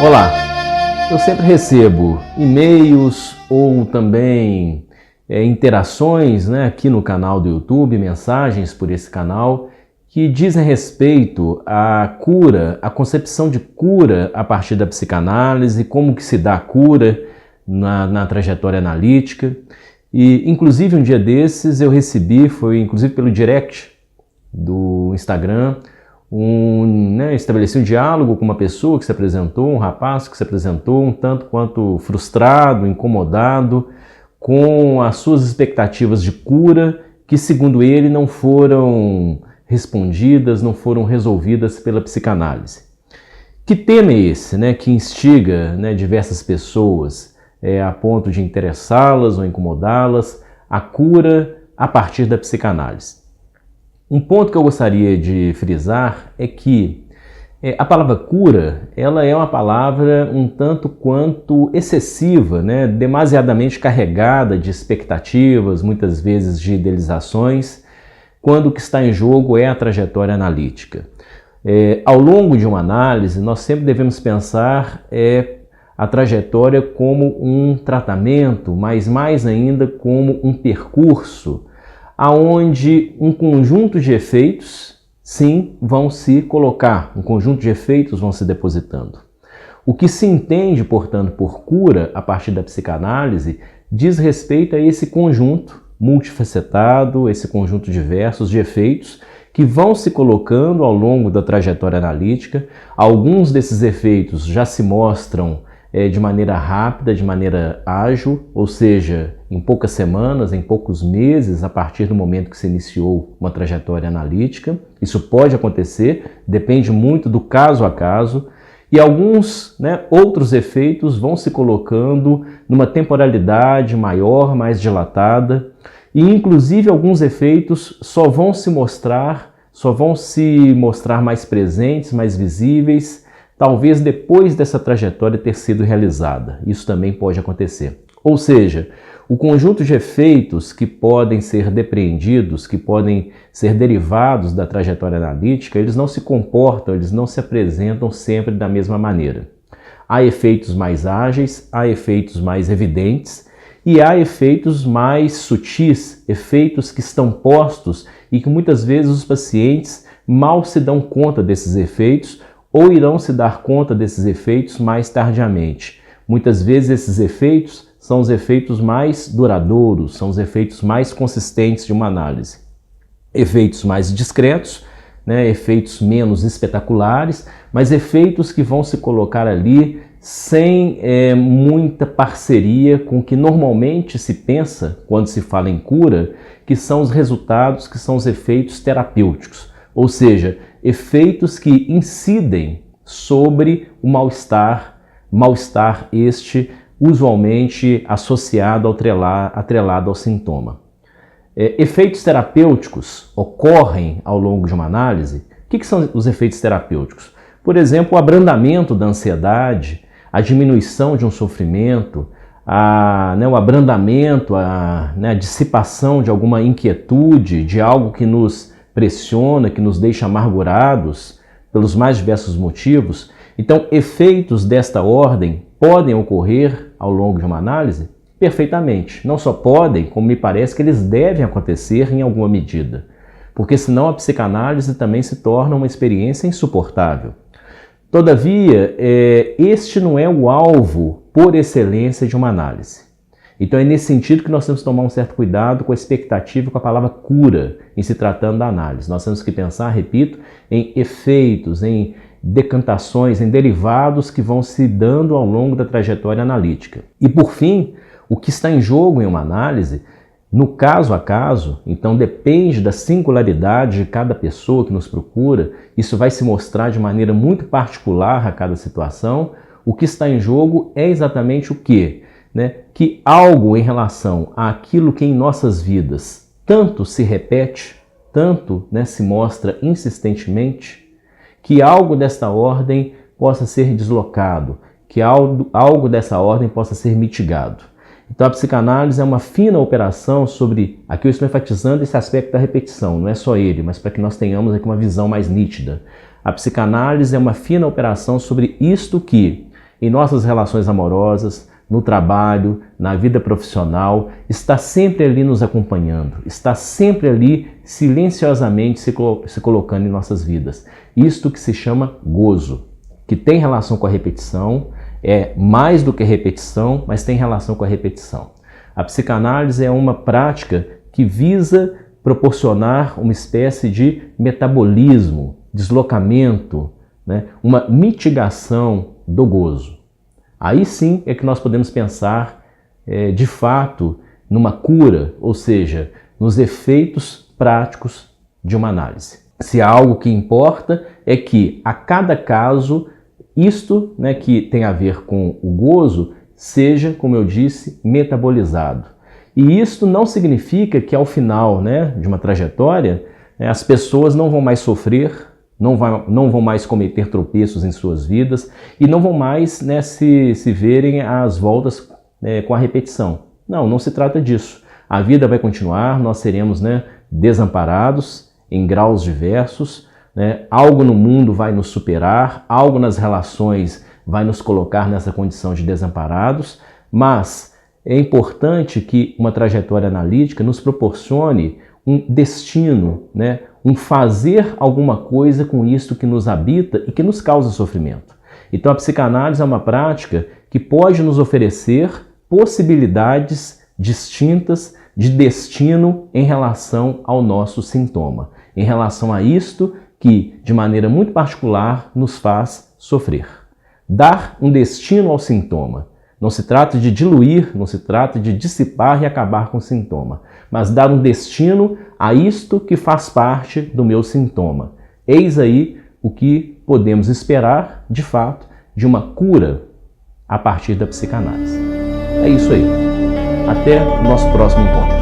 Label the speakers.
Speaker 1: Olá, eu sempre recebo e-mails ou também interações, aqui no canal do YouTube, mensagens por esse canal que dizem respeito à cura, à concepção de cura a partir da psicanálise, como que se dá a cura na trajetória analítica. E inclusive um dia desses eu recebi, foi inclusive pelo direct do Instagram, estabeleci um diálogo com uma pessoa que se apresentou, um rapaz que se apresentou um tanto quanto frustrado, incomodado com as suas expectativas de cura que, segundo ele, não foram respondidas, não foram resolvidas pela psicanálise. Que tema é esse, que instiga diversas pessoas a ponto de interessá-las ou incomodá-las, a cura a partir da psicanálise? Um ponto que eu gostaria de frisar é que a palavra cura, ela é uma palavra um tanto quanto excessiva, demasiadamente carregada de expectativas, muitas vezes de idealizações, quando o que está em jogo é a trajetória analítica. Ao longo de uma análise, nós sempre devemos pensar a trajetória como um tratamento, mas mais ainda como um percurso, aonde um conjunto de efeitos, sim, vão se colocar, um conjunto de efeitos vão se depositando. O que se entende, portanto, por cura a partir da psicanálise diz respeito a esse conjunto multifacetado, esse conjunto diversos de efeitos que vão se colocando ao longo da trajetória analítica. Alguns desses efeitos já se mostram de maneira rápida, de maneira ágil, ou seja, em poucas semanas, em poucos meses, a partir do momento que se iniciou uma trajetória analítica. Isso pode acontecer, depende muito do caso a caso, e alguns outros efeitos vão se colocando numa temporalidade maior, mais dilatada, e inclusive alguns efeitos só vão se mostrar mais presentes, mais visíveis, talvez depois dessa trajetória ter sido realizada. Isso também pode acontecer. Ou seja, o conjunto de efeitos que podem ser depreendidos, que podem ser derivados da trajetória analítica, eles não se comportam, eles não se apresentam sempre da mesma maneira. Há efeitos mais ágeis, há efeitos mais evidentes e há efeitos mais sutis, efeitos que estão postos e que muitas vezes os pacientes mal se dão conta desses efeitos ou irão se dar conta desses efeitos mais tardiamente. Muitas vezes esses efeitos são os efeitos mais duradouros, são os efeitos mais consistentes de uma análise. Efeitos mais discretos, efeitos menos espetaculares, mas efeitos que vão se colocar ali sem muita parceria com o que normalmente se pensa quando se fala em cura, que são os resultados, que são os efeitos terapêuticos. Ou seja, efeitos que incidem sobre o mal-estar este usualmente associado, atrelado ao sintoma. Efeitos terapêuticos ocorrem ao longo de uma análise. O que são os efeitos terapêuticos? Por exemplo, o abrandamento da ansiedade, a diminuição de um sofrimento, o abrandamento, a dissipação de alguma inquietude, de algo que nos pressiona, que nos deixa amargurados pelos mais diversos motivos. Então, efeitos desta ordem podem ocorrer ao longo de uma análise? Perfeitamente. Não só podem, como me parece que eles devem acontecer em alguma medida. Porque senão a psicanálise também se torna uma experiência insuportável. Todavia, este não é o alvo por excelência de uma análise. Então é nesse sentido que nós temos que tomar um certo cuidado com a expectativa, com a palavra cura, em se tratando da análise. Nós temos que pensar, repito, em efeitos, em decantações, em derivados que vão se dando ao longo da trajetória analítica. E por fim, o que está em jogo em uma análise, no caso a caso, então depende da singularidade de cada pessoa que nos procura, isso vai se mostrar de maneira muito particular a cada situação. O que está em jogo é exatamente o quê? Que algo em relação àquilo que em nossas vidas tanto se repete, tanto se mostra insistentemente, que algo desta ordem possa ser deslocado, que algo dessa ordem possa ser mitigado. Então a psicanálise é uma fina operação sobre, aqui eu estou enfatizando esse aspecto da repetição, não é só ele, mas para que nós tenhamos aqui uma visão mais nítida. A psicanálise é uma fina operação sobre isto que, em nossas relações amorosas, no trabalho, na vida profissional, está sempre ali nos acompanhando, está sempre ali silenciosamente se colocando em nossas vidas. Isto que se chama gozo, que tem relação com a repetição, é mais do que repetição, mas tem relação com a repetição. A psicanálise é uma prática que visa proporcionar uma espécie de metabolismo, deslocamento, né? Uma mitigação do gozo. Aí sim é que nós podemos pensar de fato numa cura, ou seja, nos efeitos práticos de uma análise. Se há algo que importa é que a cada caso isto, né, que tem a ver com o gozo seja, como eu disse, metabolizado. E isto não significa que ao final, né, de uma trajetória, as pessoas não vão mais sofrer, não vão mais cometer tropeços em suas vidas e não vão mais, né, se verem às voltas com a repetição. Não se trata disso. A vida vai continuar, nós seremos, né, desamparados em graus diversos, né? Algo no mundo vai nos superar, algo nas relações vai nos colocar nessa condição de desamparados, mas é importante que uma trajetória analítica nos proporcione um destino, né? Um fazer alguma coisa com isto que nos habita e que nos causa sofrimento. Então a psicanálise é uma prática que pode nos oferecer possibilidades distintas de destino em relação ao nosso sintoma, em relação a isto que, de maneira muito particular, nos faz sofrer. Dar um destino ao sintoma. Não se trata de diluir, não se trata de dissipar e acabar com o sintoma, mas dar um destino a isto que faz parte do meu sintoma. Eis aí o que podemos esperar, de fato, de uma cura a partir da psicanálise. É isso aí. Até o nosso próximo encontro.